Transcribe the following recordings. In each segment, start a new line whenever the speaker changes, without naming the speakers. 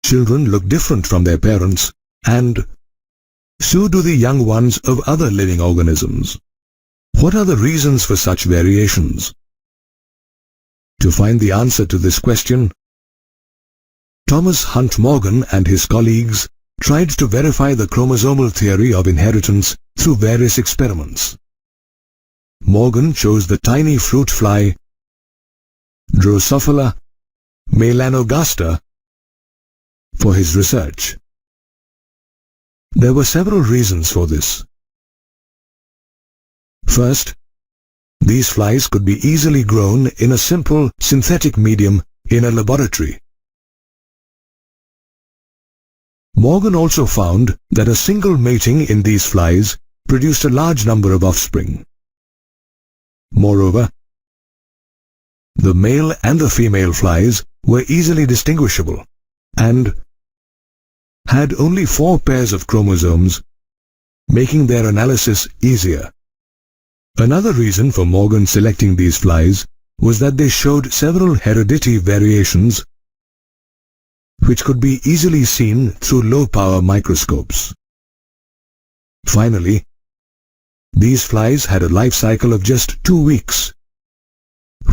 children look different from their parents, and so do the young ones of other living organisms. What are the reasons for such variations? To find the answer to this question, Thomas Hunt Morgan and his colleagues tried to verify the chromosomal theory of inheritance through various experiments. Morgan chose the tiny fruit fly Drosophila melanogaster for his research. There were several reasons for this. First, these flies could be easily grown in a simple synthetic medium in a laboratory. Morgan also found that a single mating in these flies produced a large number of offspring. Moreover, the male and the female flies were easily distinguishable and had only 4 pairs of chromosomes, making their analysis easier. Another reason for Morgan selecting these flies was that they showed several heredity variations which could be easily seen through low-power microscopes. Finally, these flies had a life cycle of just 2 weeks,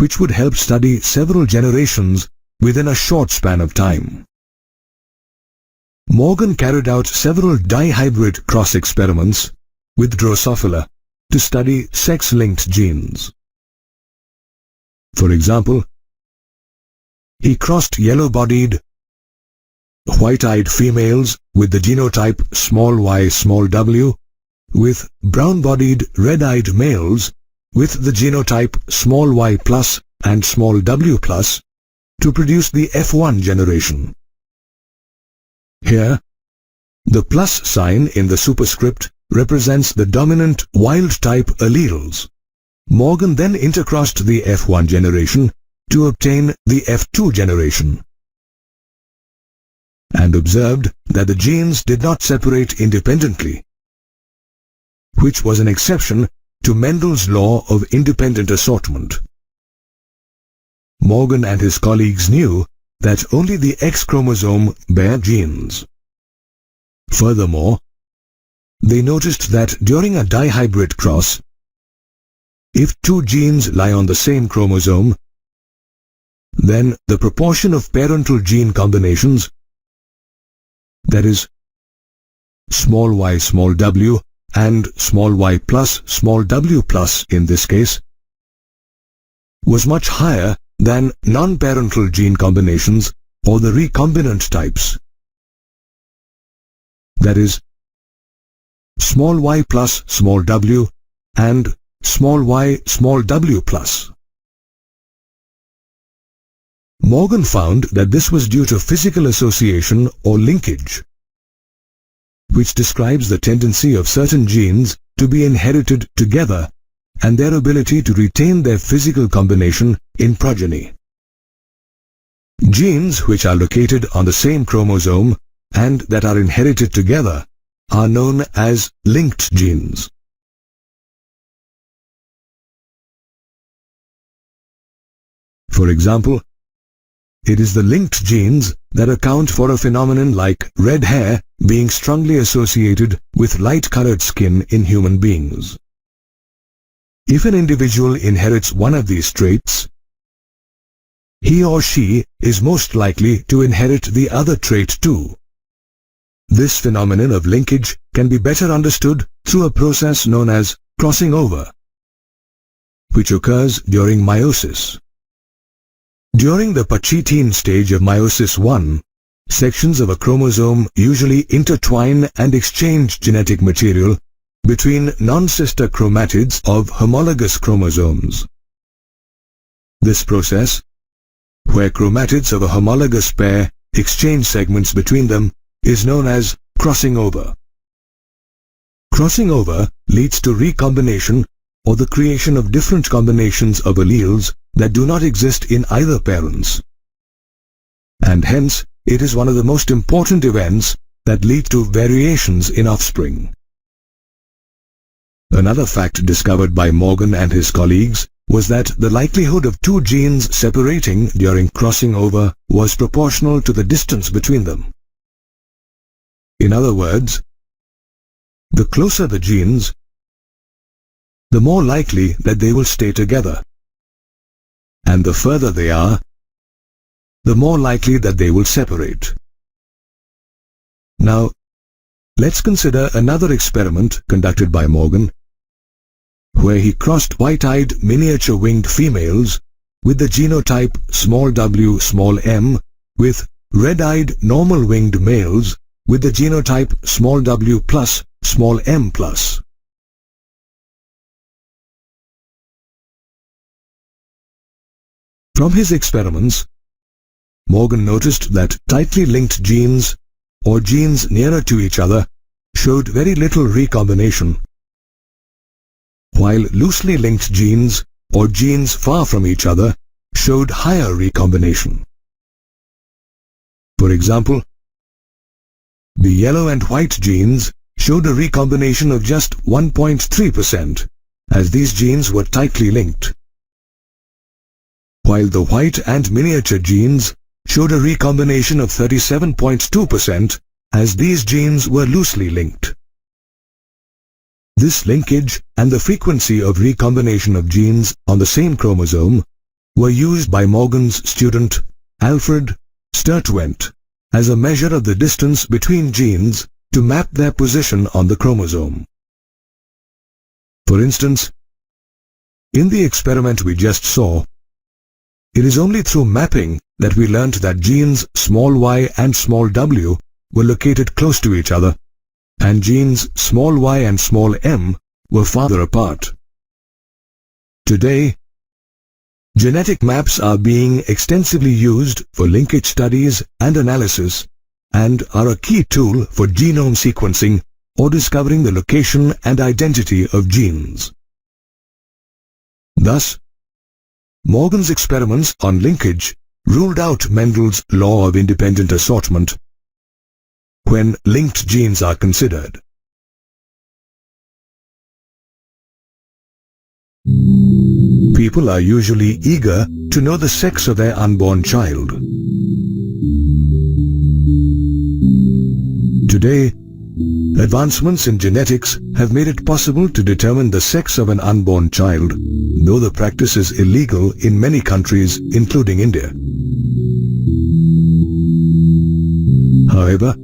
which would help study several generations within a short span of time. Morgan carried out several dihybrid cross experiments with Drosophila to study sex-linked genes. For example, he crossed yellow-bodied, white-eyed females with the genotype y/w with brown-bodied, red-eyed males with the genotype y+ and w+ to produce the F1 generation. Here, the plus sign in the superscript represents the dominant wild-type alleles. Morgan then intercrossed the F1 generation to obtain the F2 generation, and observed that the genes did not separate independently, which was an exception to Mendel's law of independent assortment. Morgan and his colleagues knew that only the X chromosome bear genes. Furthermore, they noticed that during a dihybrid cross, if 2 genes lie on the same chromosome, then the proportion of parental gene combinations, that is, y/w and y+w+ in this case, was much higher than non-parental gene combinations or the recombinant types, that is, y+w and y/w+. Morgan found that this was due to physical association or linkage, which describes the tendency of certain genes to be inherited together and their ability to retain their physical combination in progeny. Genes which are located on the same chromosome and that are inherited together are known as linked genes. For example, it is the linked genes that account for a phenomenon like red hair being strongly associated with light-colored skin in human beings. If an individual inherits one of these traits, he or she is most likely to inherit the other trait too. This phenomenon of linkage can be better understood through a process known as crossing over, which occurs during meiosis. During the Pachytene stage of meiosis I, sections of a chromosome usually intertwine and exchange genetic material between non-sister chromatids of homologous chromosomes. This process, where chromatids of a homologous pair exchange segments between them, is known as crossing over. Crossing over leads to recombination or the creation of different combinations of alleles that do not exist in either parents. And hence, it is one of the most important events that lead to variations in offspring. Another fact discovered by Morgan and his colleagues was that the likelihood of 2 genes separating during crossing over was proportional to the distance between them. In other words, the closer the genes, the more likely that they will stay together. And the further they are, the more likely that they will separate. Now, let's consider another experiment conducted by Morgan, where he crossed white-eyed miniature winged females with the genotype w with red-eyed normal winged males with the genotype w plus m plus. From his experiments, Morgan noticed that tightly linked genes, or genes nearer to each other, showed very little recombination, while loosely linked genes, or genes far from each other, showed higher recombination. For example, the yellow and white genes showed a recombination of just 1.3%, as these genes were tightly linked, while the white and miniature genes showed a recombination of 37.2%, as these genes were loosely linked. This linkage and the frequency of recombination of genes on the same chromosome were used by Morgan's student Alfred Sturtevant as a measure of the distance between genes to map their position on the chromosome. For instance, in the experiment we just saw, it is only through mapping that we learnt that genes y and w were located close to each other, and genes y and m were farther apart. Today, genetic maps are being extensively used for linkage studies and analysis, and are a key tool for genome sequencing or discovering the location and identity of genes. Thus, Morgan's experiments on linkage ruled out Mendel's law of independent assortment when linked genes are considered. People are usually eager to know the sex of their unborn child. Today, advancements in genetics have made it possible to determine the sex of an unborn child, though the practice is illegal in many countries, including India. However,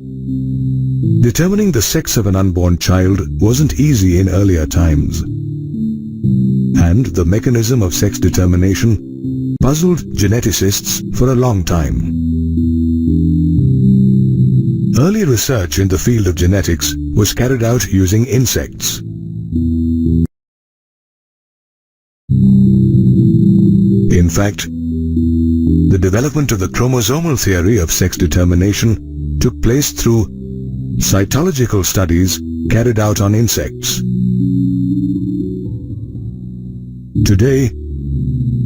determining the sex of an unborn child wasn't easy in earlier times, and the mechanism of sex determination puzzled geneticists for a long time. Early research in the field of genetics was carried out using insects. In fact, the development of the chromosomal theory of sex determination took place through cytological studies carried out on insects. Today,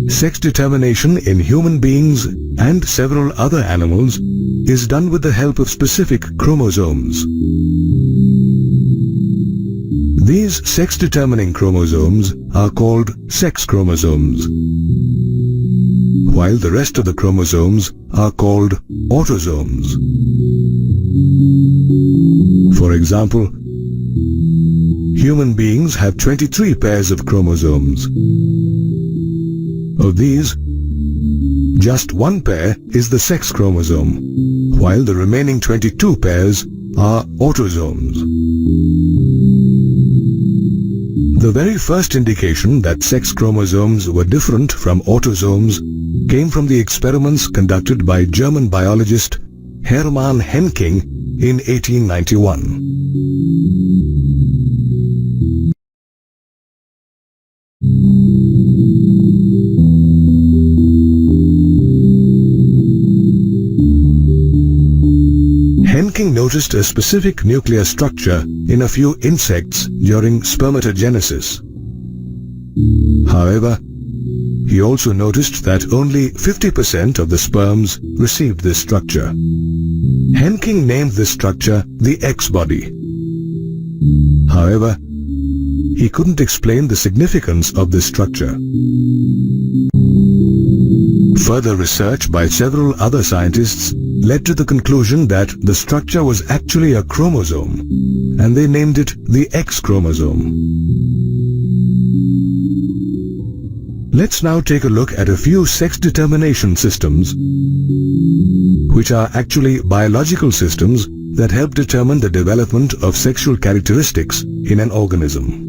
sex determination in human beings and several other animals is done with the help of specific chromosomes. These sex-determining chromosomes are called sex chromosomes, while the rest of the chromosomes are called autosomes. For example, human beings have 23 pairs of chromosomes. Of these, just one pair is the sex chromosome, while the remaining 22 pairs are autosomes. The very first indication that sex chromosomes were different from autosomes came from the experiments conducted by German biologist Hermann Henking in 1891. Henking noticed a specific nuclear structure in a few insects during spermatogenesis. However, he also noticed that only 50% of the sperms received this structure. Henking named this structure the X-body. However, he couldn't explain the significance of this structure. Further research by several other scientists led to the conclusion that the structure was actually a chromosome, and they named it the X chromosome. Let's now take a look at a few sex determination systems, which are actually biological systems that help determine the development of sexual characteristics in an organism.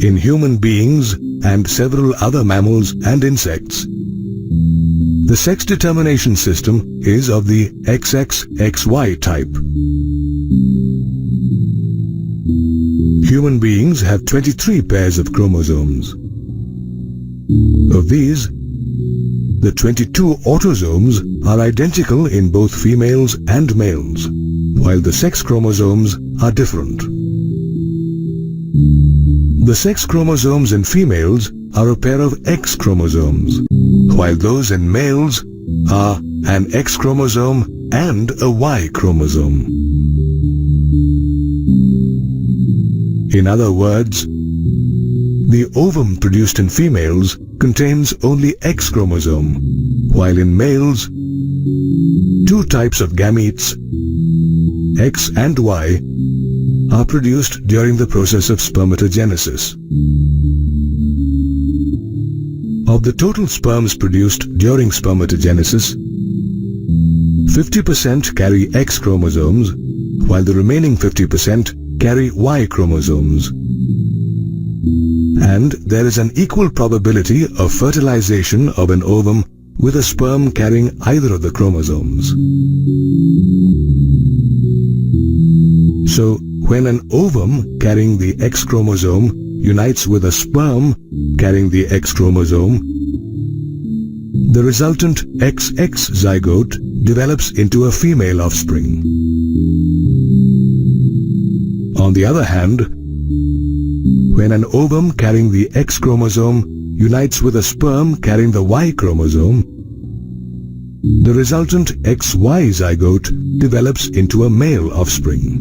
In human beings and several other mammals and insects, the sex determination system is of the XXXY type. Human beings have 23 pairs of chromosomes. Of these, the 22 autosomes are identical in both females and males, while the sex chromosomes are different. The sex chromosomes in females are a pair of X chromosomes, while those in males are an X chromosome and a Y chromosome. In other words, the ovum produced in females contains only X chromosome, while in males, two types of gametes, X and Y, are produced during the process of spermatogenesis. Of the total sperms produced during spermatogenesis, 50% carry X chromosomes, while the remaining 50% carry Y chromosomes. And there is an equal probability of fertilization of an ovum with a sperm carrying either of the chromosomes. So, when an ovum carrying the X chromosome unites with a sperm carrying the X chromosome, the resultant XX zygote develops into a female offspring. On the other hand, when an ovum carrying the X chromosome unites with a sperm carrying the Y chromosome, the resultant XY zygote develops into a male offspring.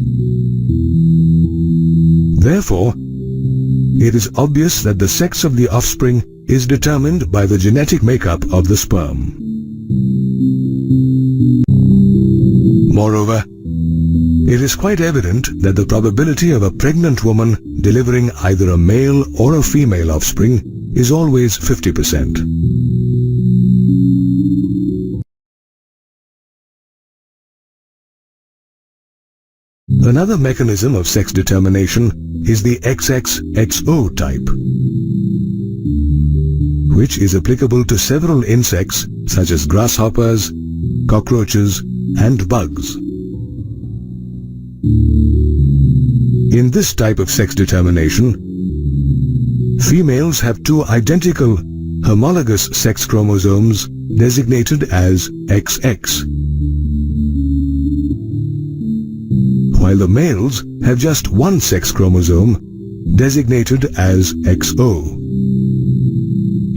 Therefore, it is obvious that the sex of the offspring is determined by the genetic makeup of the sperm. Moreover, it is quite evident that the probability of a pregnant woman delivering either a male or a female offspring is always 50%. Another mechanism of sex determination is the XXXO type, which is applicable to several insects such as grasshoppers, cockroaches, and bugs. In this type of sex determination, females have two identical homologous sex chromosomes designated as XX, while the males have just one sex chromosome designated as XO.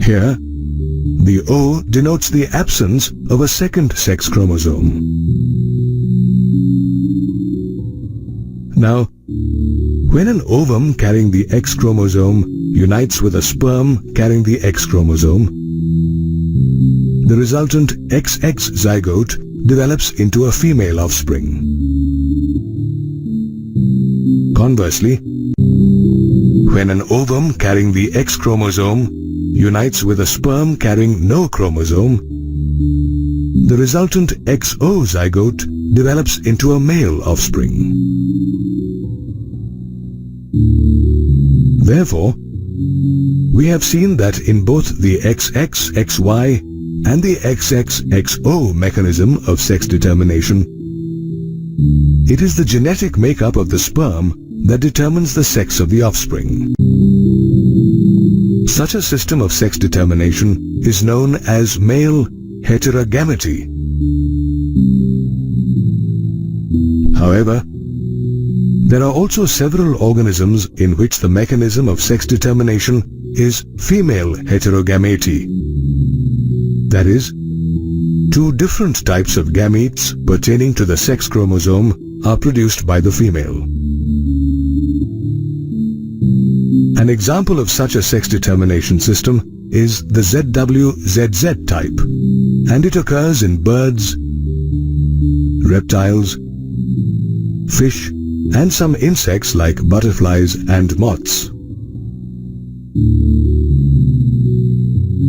Here, the O denotes the absence of a second sex chromosome. Now, when an ovum carrying the X chromosome unites with a sperm carrying the X chromosome, the resultant XX zygote develops into a female offspring. Conversely, when an ovum carrying the X chromosome unites with a sperm carrying no chromosome, the resultant XO zygote develops into a male offspring. Therefore, we have seen that in both the XXXY and the XXXO mechanism of sex determination, it is the genetic makeup of the sperm that determines the sex of the offspring. Such a system of sex determination is known as male heterogeneity. However, there are also several organisms in which the mechanism of sex determination is female heterogameity. That is, two different types of gametes pertaining to the sex chromosome are produced by the female. An example of such a sex determination system is the ZWZZ type, and it occurs in birds, reptiles, fish, and some insects like butterflies and moths.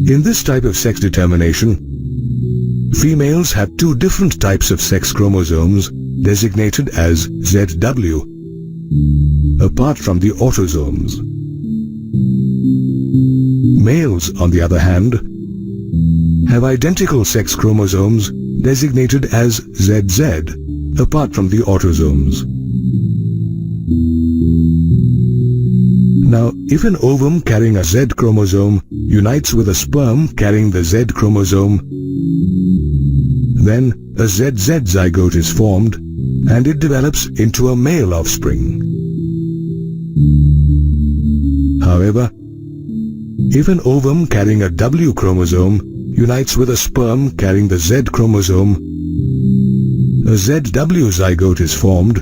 In this type of sex determination, females have two different types of sex chromosomes designated as ZW, apart from the autosomes. Males, on the other hand, have identical sex chromosomes designated as ZZ, apart from the autosomes. Now, if an ovum carrying a Z chromosome unites with a sperm carrying the Z chromosome, then a ZZ zygote is formed and it develops into a male offspring. However, if an ovum carrying a W chromosome unites with a sperm carrying the Z chromosome, a ZW zygote is formed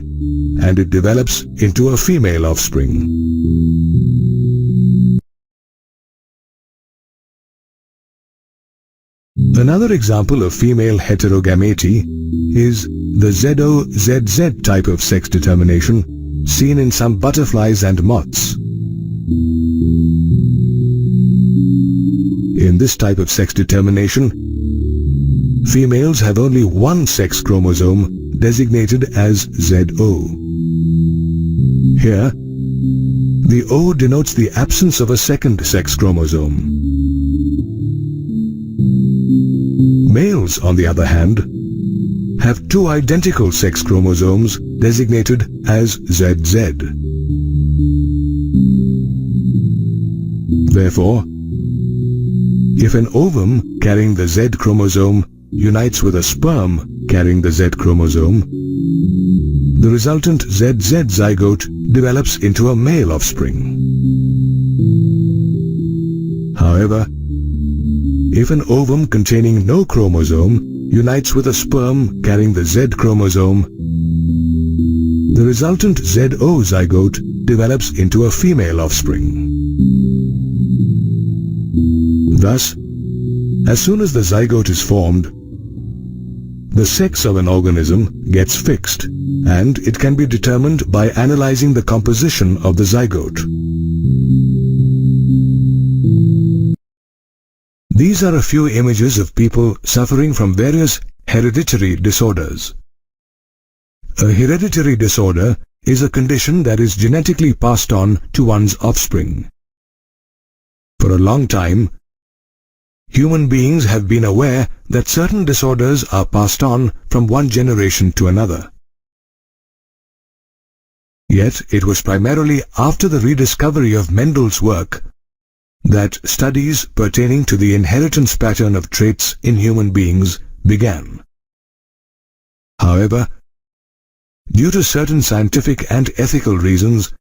and it develops into a female offspring. Another example of female heterogameity is the ZOZZ type of sex determination seen in some butterflies and moths. In this type of sex determination, females have only one sex chromosome designated as ZO. Here, the O denotes the absence of a second sex chromosome. Males, on the other hand, have two identical sex chromosomes designated as ZZ. Therefore, if an ovum carrying the Z chromosome unites with a sperm carrying the Z chromosome, the resultant ZZ zygote develops into a male offspring. However, if an ovum containing no chromosome unites with a sperm carrying the Z chromosome, the resultant ZO zygote develops into a female offspring. Thus, as soon as the zygote is formed, the sex of an organism gets fixed, and it can be determined by analyzing the composition of the zygote. These are a few images of people suffering from various hereditary disorders. A hereditary disorder is a condition that is genetically passed on to one's offspring. For a long time, human beings have been aware that certain disorders are passed on from one generation to another. Yet it was primarily after the rediscovery of Mendel's work that studies pertaining to the inheritance pattern of traits in human beings began. However, due to certain scientific and ethical reasons,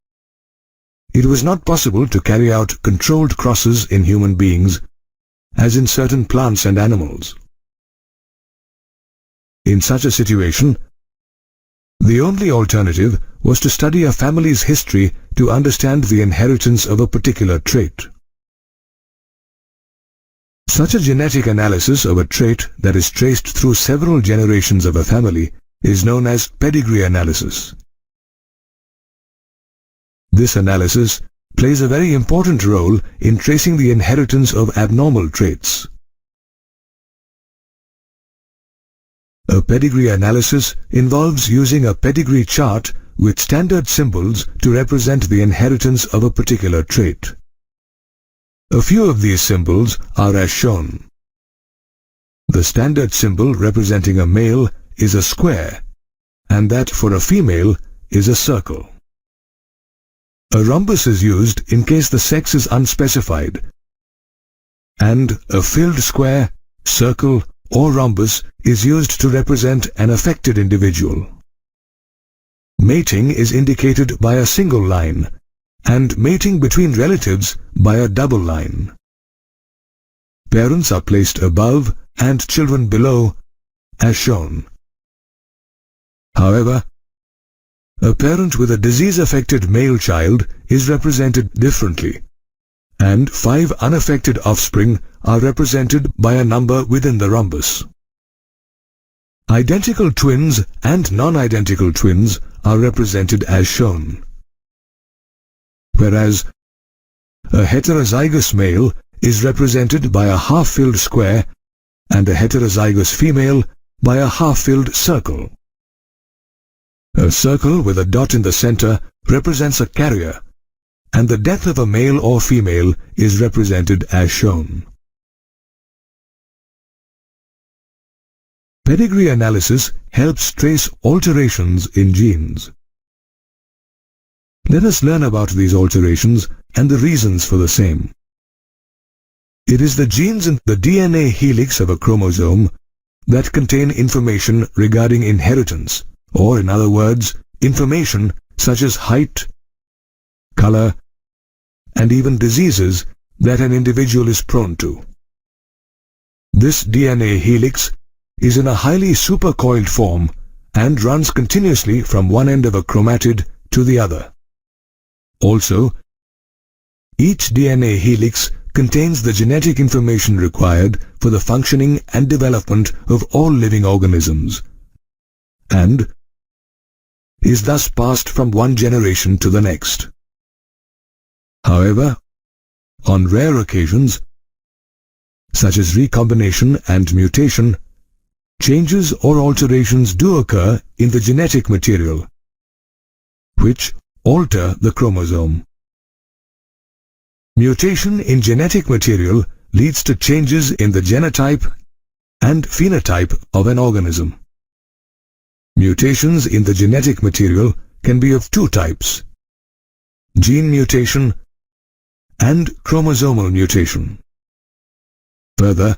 it was not possible to carry out controlled crosses in human beings as in certain plants and animals. In such a situation, the only alternative was to study a family's history to understand the inheritance of a particular trait. Such a genetic analysis of a trait that is traced through several generations of a family is known as pedigree analysis. This analysis plays a very important role in tracing the inheritance of abnormal traits. A pedigree analysis involves using a pedigree chart with standard symbols to represent the inheritance of a particular trait. A few of these symbols are as shown. The standard symbol representing a male is a square, and that for a female is a circle. A rhombus is used in case the sex is unspecified, and a filled square, circle, or rhombus is used to represent an affected individual. Mating is indicated by a single line, and mating between relatives by a double line. Parents are placed above and children below, as shown. However, a parent with a disease-affected male child is represented differently, and 5 unaffected offspring are represented by a number within the rhombus. Identical twins and non-identical twins are represented as shown, whereas a heterozygous male is represented by a half-filled square and a heterozygous female by a half-filled circle. A circle with a dot in the center represents a carrier, and the death of a male or female is represented as shown. Pedigree analysis helps trace alterations in genes. Let us learn about these alterations and the reasons for the same. It is the genes in the DNA helix of a chromosome that contain information regarding inheritance, or in other words, information such as height, color, and even diseases that an individual is prone to. This DNA helix is in a highly supercoiled form and runs continuously from one end of a chromatid to the other. Also, each DNA helix contains the genetic information required for the functioning and development of all living organisms, and is thus passed from one generation to the next. However, on rare occasions, such as recombination and mutation, changes or alterations do occur in the genetic material, which alter the chromosome. Mutation in genetic material leads to changes in the genotype and phenotype of an organism. Mutations in the genetic material can be of 2 types: gene mutation and chromosomal mutation. Further,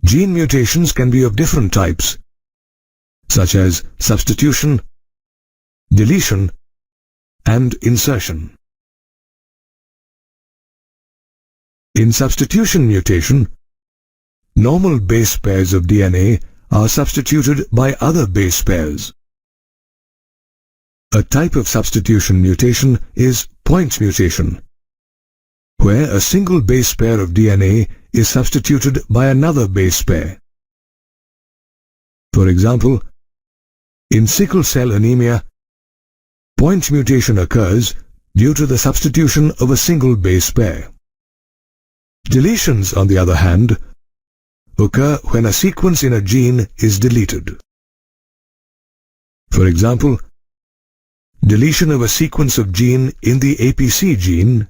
gene mutations can be of different types, such as substitution, deletion, and insertion. In substitution mutation, normal base pairs of DNA are substituted by other base pairs. A type of substitution mutation is point mutation, where a single base pair of DNA is substituted by another base pair. For example, in sickle cell anemia, point mutation occurs due to the substitution of a single base pair. Deletions, on the other hand, occur when a sequence in a gene is deleted. For example, deletion of a sequence of gene in the APC gene,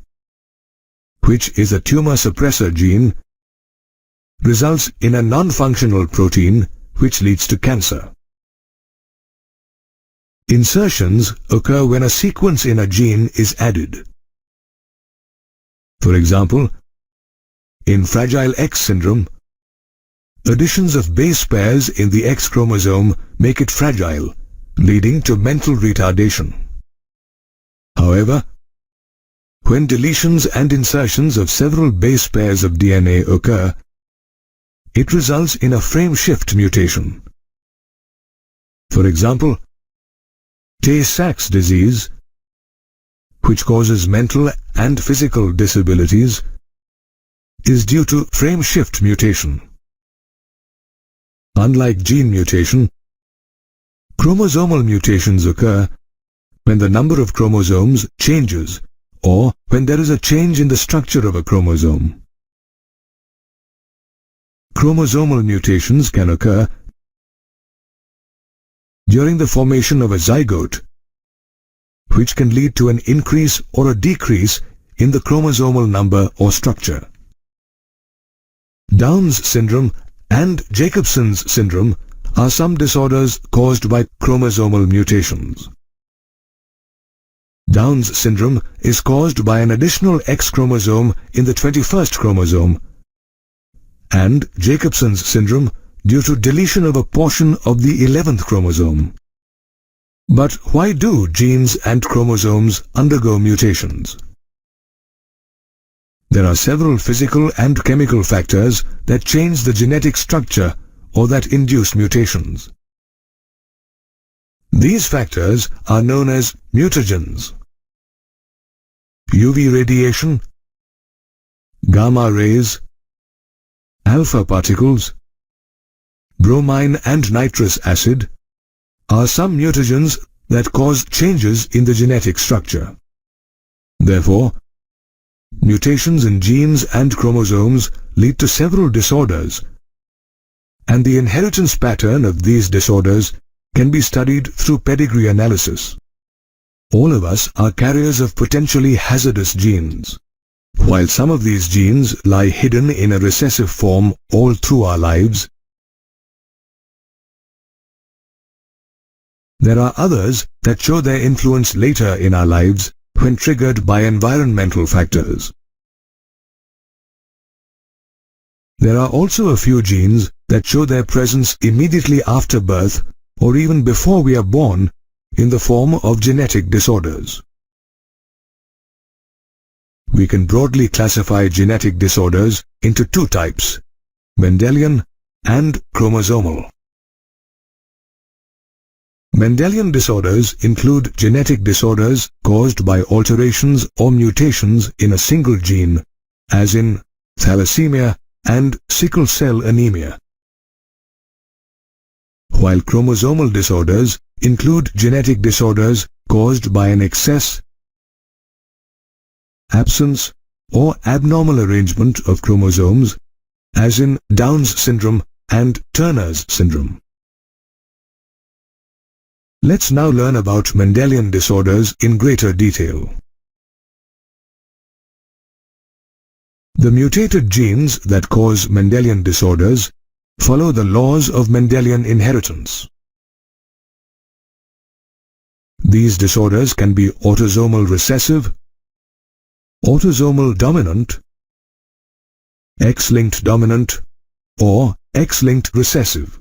which is a tumor suppressor gene, results in a non-functional protein which leads to cancer. Insertions occur when a sequence in a gene is added. For example, in Fragile X syndrome, additions of base pairs in the X chromosome make it fragile, leading to mental retardation. However, when deletions and insertions of several base pairs of DNA occur, it results in a frame shift mutation. For example, Tay-Sachs disease, which causes mental and physical disabilities, is due to frame shift mutation. Unlike gene mutation, chromosomal mutations occur when the number of chromosomes changes or when there is a change in the structure of a chromosome. Chromosomal mutations can occur during the formation of a zygote, which can lead to an increase or a decrease in the chromosomal number or structure. Down's syndrome and Jacobson's syndrome are some disorders caused by chromosomal mutations. Down's syndrome is caused by an additional X chromosome in the 21st chromosome, and Jacobson's syndrome due to deletion of a portion of the 11th chromosome. But why do genes and chromosomes undergo mutations? There are several physical and chemical factors that change the genetic structure or that induce mutations. These factors are known as mutagens. UV radiation, gamma rays, alpha particles, bromine and nitrous acid are some mutagens that cause changes in the genetic structure. Therefore, mutations in genes and chromosomes lead to several disorders, and the inheritance pattern of these disorders can be studied through pedigree analysis. All of us are carriers of potentially hazardous genes. While some of these genes lie hidden in a recessive form all through our lives, there are others that show their influence later in our lives when triggered by environmental factors. There are also a few genes that show their presence immediately after birth or even before we are born in the form of genetic disorders. We can broadly classify genetic disorders into two types, Mendelian and chromosomal. Mendelian disorders include genetic disorders caused by alterations or mutations in a single gene, as in thalassemia and sickle cell anemia. While chromosomal disorders include genetic disorders caused by an excess, absence, or abnormal arrangement of chromosomes, as in Down's syndrome and Turner's syndrome. Let's now learn about Mendelian disorders in greater detail. The mutated genes that cause Mendelian disorders follow the laws of Mendelian inheritance. These disorders can be autosomal recessive, autosomal dominant, X-linked dominant, or X-linked recessive.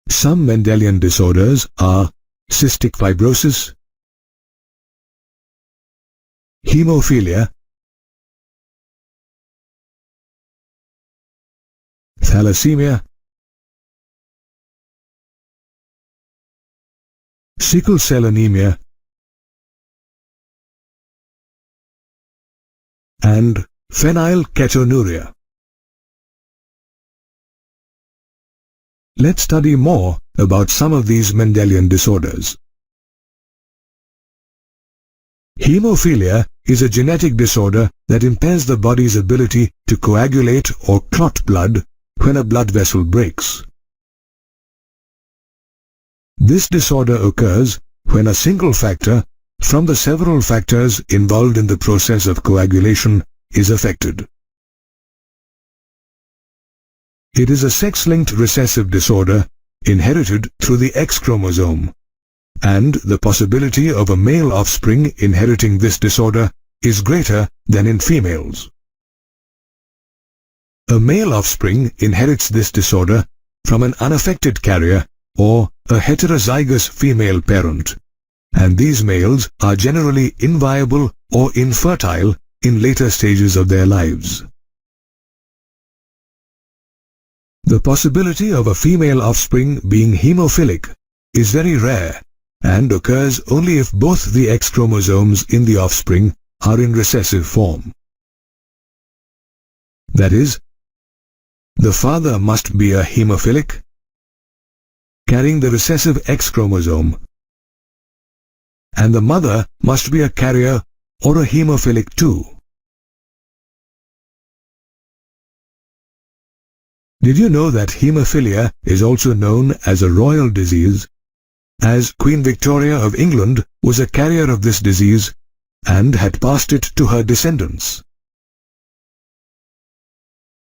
Some Mendelian disorders are cystic fibrosis, hemophilia, thalassemia, sickle cell anemia, and phenylketonuria. Let's study more about some of these Mendelian disorders. Hemophilia is a genetic disorder that impairs the body's ability to coagulate or clot blood when a blood vessel breaks. This disorder occurs when a single factor from the several factors involved in the process of coagulation is affected. It is a sex-linked recessive disorder inherited through the X chromosome, and the possibility of a male offspring inheriting this disorder is greater than in females. A male offspring inherits this disorder from an unaffected carrier or a heterozygous female parent, and these males are generally inviable or infertile in later stages of their lives. The possibility of a female offspring being hemophilic is very rare and occurs only if both the X chromosomes in the offspring are in recessive form. That is, the father must be a hemophilic, carrying the recessive X chromosome, and the mother must be a carrier or a hemophilic too. Did you know that hemophilia is also known as a royal disease, as Queen Victoria of England was a carrier of this disease and had passed it to her descendants?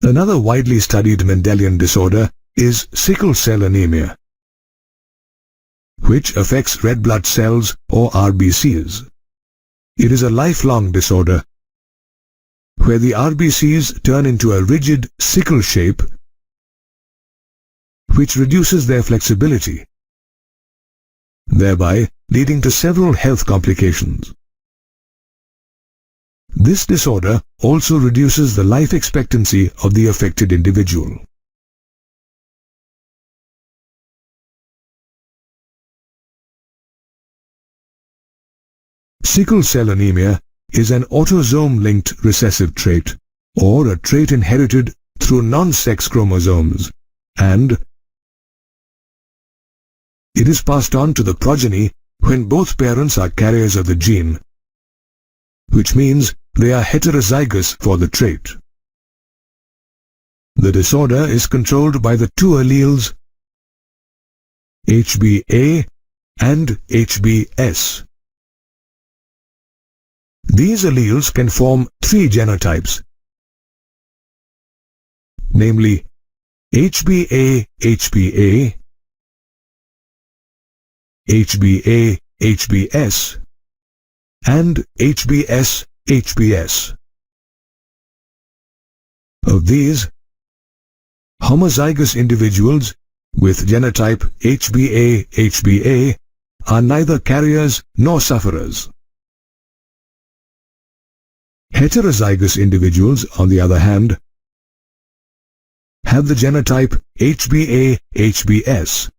Another widely studied Mendelian disorder is sickle cell anemia, which affects red blood cells or RBCs. It is a lifelong disorder where the RBCs turn into a rigid sickle shape which reduces their flexibility, thereby leading to several health complications. This disorder also reduces the life expectancy of the affected individual. Sickle cell anemia is an autosome-linked recessive trait, or a trait inherited through non-sex chromosomes, and it is passed on to the progeny when both parents are carriers of the gene, which means they are heterozygous for the trait. The disorder is controlled by the two alleles HBA and HBS. These alleles can form three genotypes, namely HBA-HBA, HBA-HBS, and HBS-HBS. Of these, homozygous individuals with genotype HBA-HBA are neither carriers nor sufferers. Heterozygous individuals, on the other hand, have the genotype HBA-HBS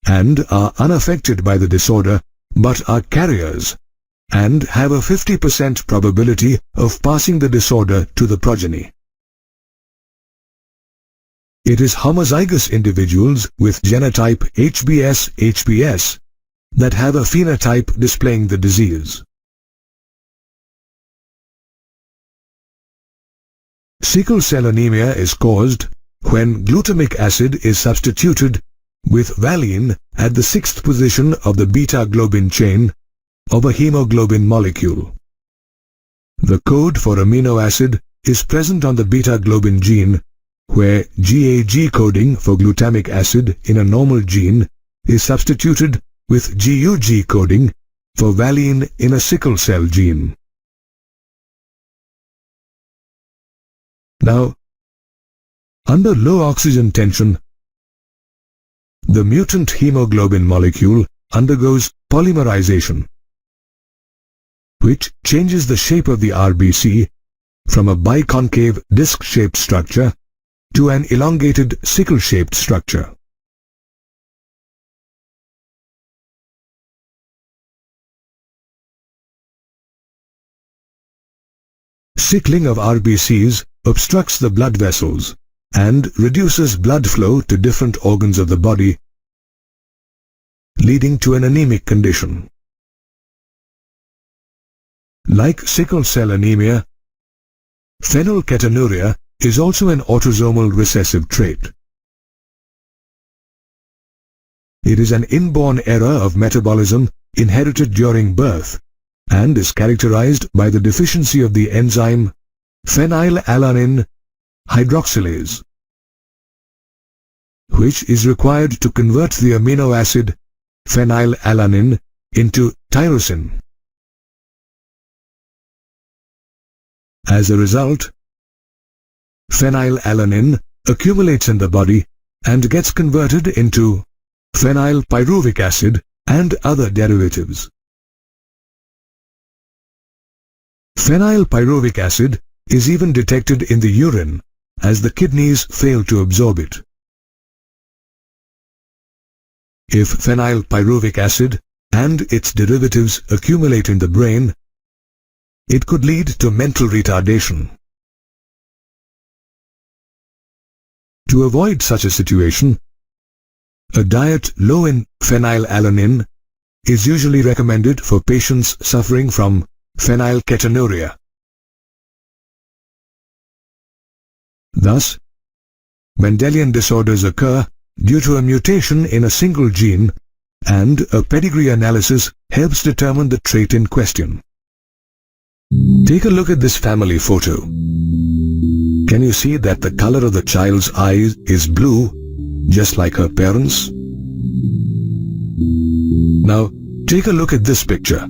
and are unaffected by the disorder but are carriers and have a 50% probability of passing the disorder to the progeny. It is homozygous individuals with genotype HBS-HBS that have a phenotype displaying the disease. Sickle cell anemia is caused when glutamic acid is substituted with valine at the 6th position of the beta-globin chain of a hemoglobin molecule. The code for amino acid is present on the beta-globin gene, where GAG coding for glutamic acid in a normal gene is substituted with GUG coding for valine in a sickle cell gene. Now, under low oxygen tension, the mutant hemoglobin molecule undergoes polymerization, which changes the shape of the RBC from a biconcave disc-shaped structure to an elongated sickle-shaped structure. Sickling of RBCs obstructs the blood vessels and reduces blood flow to different organs of the body, leading to an anemic condition. Like sickle cell anemia, phenylketonuria is also an autosomal recessive trait. It is an inborn error of metabolism inherited during birth and is characterized by the deficiency of the enzyme phenylalanine hydroxylase, which is required to convert the amino acid phenylalanine into tyrosine. As a result, phenylalanine accumulates in the body and gets converted into phenylpyruvic acid and other derivatives. Phenylpyruvic acid is even detected in the urine as the kidneys fail to absorb it. If phenylpyruvic acid and its derivatives accumulate in the brain, it could lead to mental retardation. To avoid such a situation, a diet low in phenylalanine is usually recommended for patients suffering from phenylketonuria. Thus, Mendelian disorders occur due to a mutation in a single gene, and a pedigree analysis helps determine the trait in question. Take a look at this family photo. Can you see that the color of the child's eyes is blue, just like her parents? Now, take a look at this picture.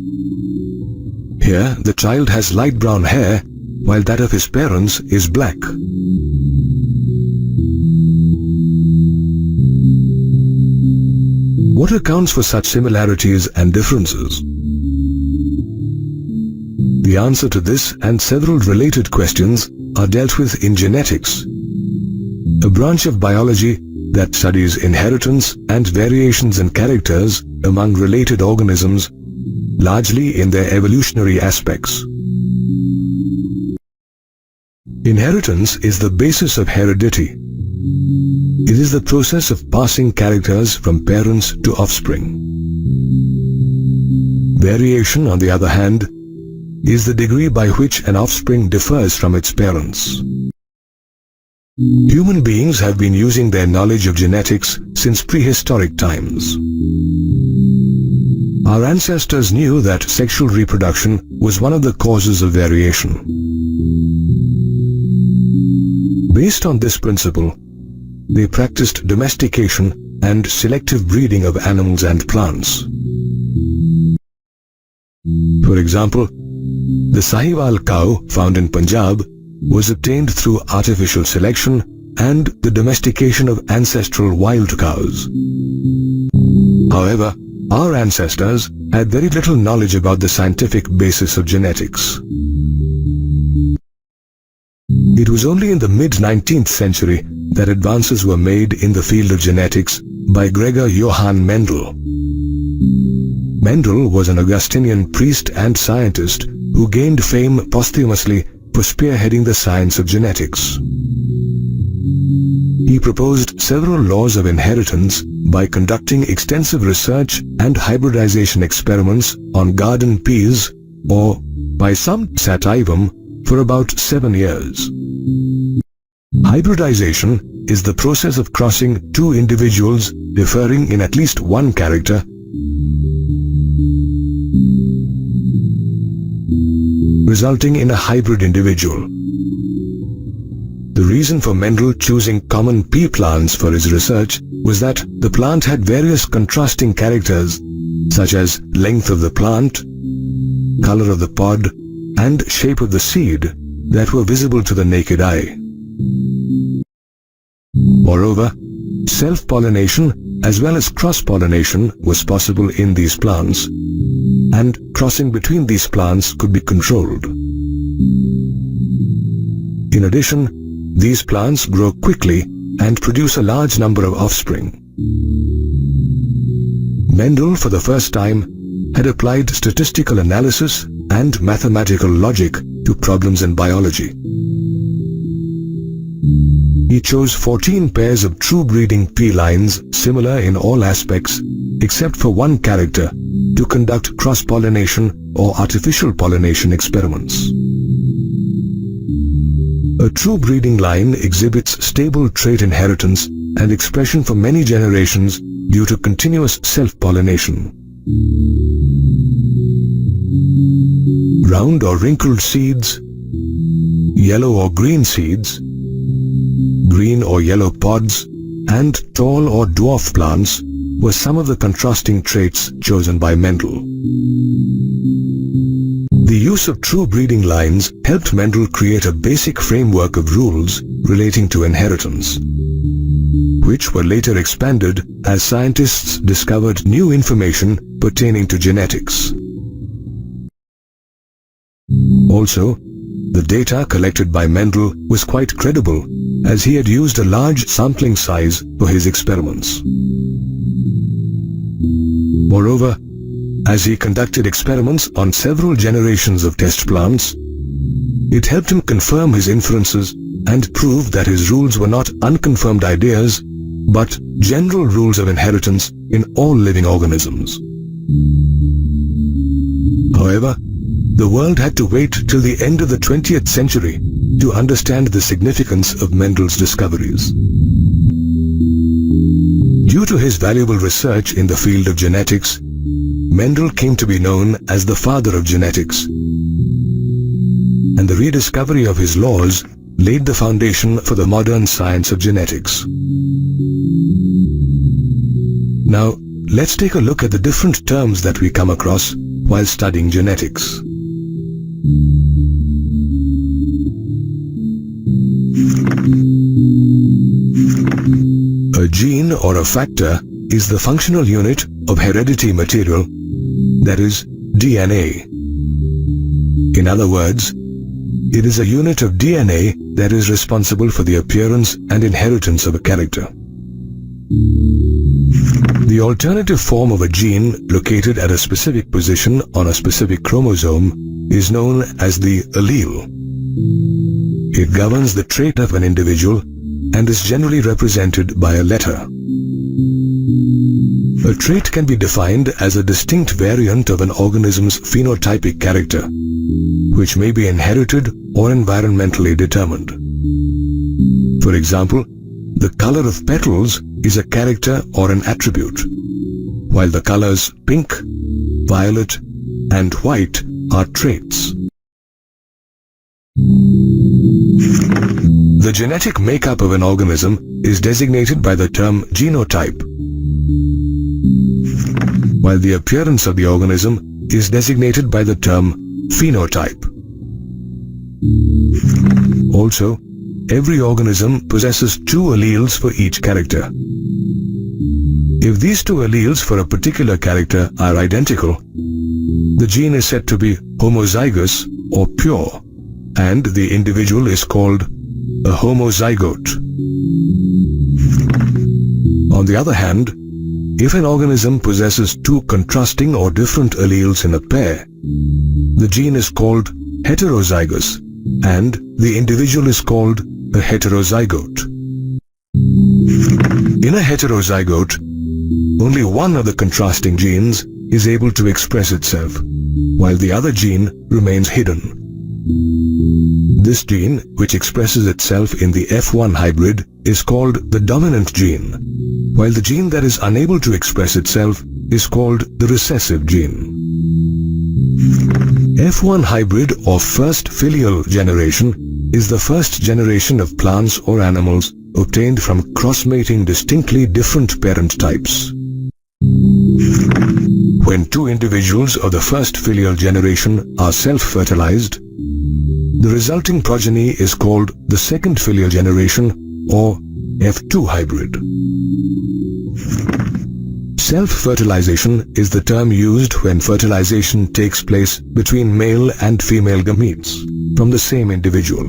Here, the child has light brown hair, while that of his parents is black. What accounts for such similarities and differences? The answer to this and several related questions are dealt with in genetics, a branch of biology that studies inheritance and variations in characters among related organisms, largely in their evolutionary aspects. Inheritance is the basis of heredity. It is the process of passing characters from parents to offspring. Variation, on the other hand, is the degree by which an offspring differs from its parents. Human beings have been using their knowledge of genetics since prehistoric times. Our ancestors knew that sexual reproduction was one of the causes of variation. Based on this principle, they practiced domestication and selective breeding of animals and plants. For example, the Sahiwal cow found in Punjab was obtained through artificial selection and the domestication of ancestral wild cows. However, our ancestors had very little knowledge about the scientific basis of genetics. It was only in the mid-19th century that advances were made in the field of genetics by Gregor Johann Mendel. Mendel was an Augustinian priest and scientist who gained fame posthumously for spearheading the science of genetics. He proposed several laws of inheritance by conducting extensive research and hybridization experiments on garden peas, or by some sativum, for about 7 years. Hybridization is the process of crossing two individuals differing in at least one character resulting in a hybrid individual. The reason for Mendel choosing common pea plants for his research was that the plant had various contrasting characters such as length of the plant, color of the pod, and shape of the seed that were visible to the naked eye. Moreover, self-pollination as well as cross-pollination was possible in these plants, and crossing between these plants could be controlled. In addition, these plants grow quickly and produce a large number of offspring. Mendel, for the first time, had applied statistical analysis and mathematical logic to problems in biology. He chose 14 pairs of true breeding pea lines similar in all aspects except for one character to conduct cross-pollination or artificial pollination experiments. A true breeding line exhibits stable trait inheritance and expression for many generations due to continuous self-pollination. Round or wrinkled seeds, yellow or green seeds, green or yellow pods, and tall or dwarf plants were some of the contrasting traits chosen by Mendel. The use of true breeding lines helped Mendel create a basic framework of rules relating to inheritance, which were later expanded as scientists discovered new information pertaining to genetics. Also, the data collected by Mendel was quite credible, as he had used a large sampling size for his experiments. Moreover, as he conducted experiments on several generations of test plants, it helped him confirm his inferences and prove that his rules were not unconfirmed ideas, but general rules of inheritance in all living organisms. However, the world had to wait till the end of the 20th century to understand the significance of Mendel's discoveries. Due to his valuable research in the field of genetics, Mendel came to be known as the father of genetics, and the rediscovery of his laws laid the foundation for the modern science of genetics. Now, let's take a look at the different terms that we come across while studying genetics. A gene or a factor is the functional unit of heredity material, that is, DNA. In other words, it is a unit of DNA that is responsible for the appearance and inheritance of a character. The alternative form of a gene located at a specific position on a specific chromosome is known as the allele. It governs the trait of an individual and is generally represented by a letter. A trait can be defined as a distinct variant of an organism's phenotypic character, which may be inherited or environmentally determined. For example, the color of petals is a character or an attribute, while the colors pink, violet, and white are traits. The genetic makeup of an organism is designated by the term genotype, while the appearance of the organism is designated by the term phenotype. Also, every organism possesses two alleles for each character. If these two alleles for a particular character are identical, the gene is said to be homozygous or pure, and the individual is called a homozygote. On the other hand, if an organism possesses two contrasting or different alleles in a pair, the gene is called heterozygous, and the individual is called a heterozygote. In a heterozygote, only one of the contrasting genes is able to express itself, while the other gene remains hidden. This gene, which expresses itself in the F1 hybrid, is called the dominant gene, while the gene that is unable to express itself is called the recessive gene. F1 hybrid or first filial generation is the first generation of plants or animals obtained from cross-mating distinctly different parent types. When two individuals of the first filial generation are self-fertilized, the resulting progeny is called the second filial generation or F2 hybrid. Self-fertilization is the term used when fertilization takes place between male and female gametes from the same individual.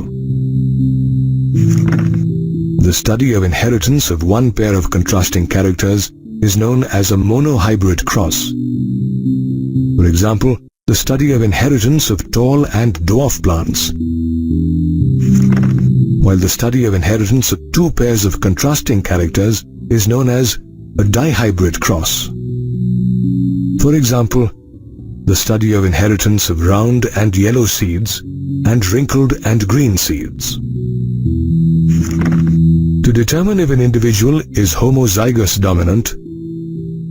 The study of inheritance of one pair of contrasting characters is known as a monohybrid cross. For example, the study of inheritance of tall and dwarf plants, while the study of inheritance of two pairs of contrasting characters is known as a dihybrid cross. For example, the study of inheritance of round and yellow seeds and wrinkled and green seeds. To determine if an individual is homozygous dominant,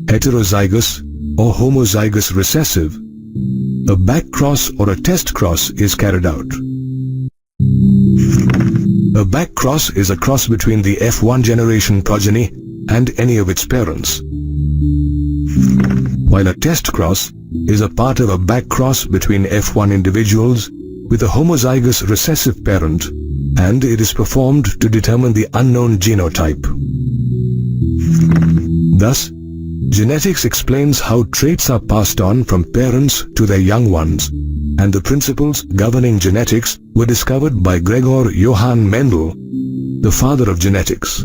heterozygous, or homozygous recessive, a back cross or a test cross is carried out. A back cross is a cross between the F1 generation progeny and any of its parents, while a test cross is a part of a back cross between F1 individuals with a homozygous recessive parent, and it is performed to determine the unknown genotype. Thus, genetics explains how traits are passed on from parents to their young ones, and the principles governing genetics were discovered by Gregor Johann Mendel, the father of genetics.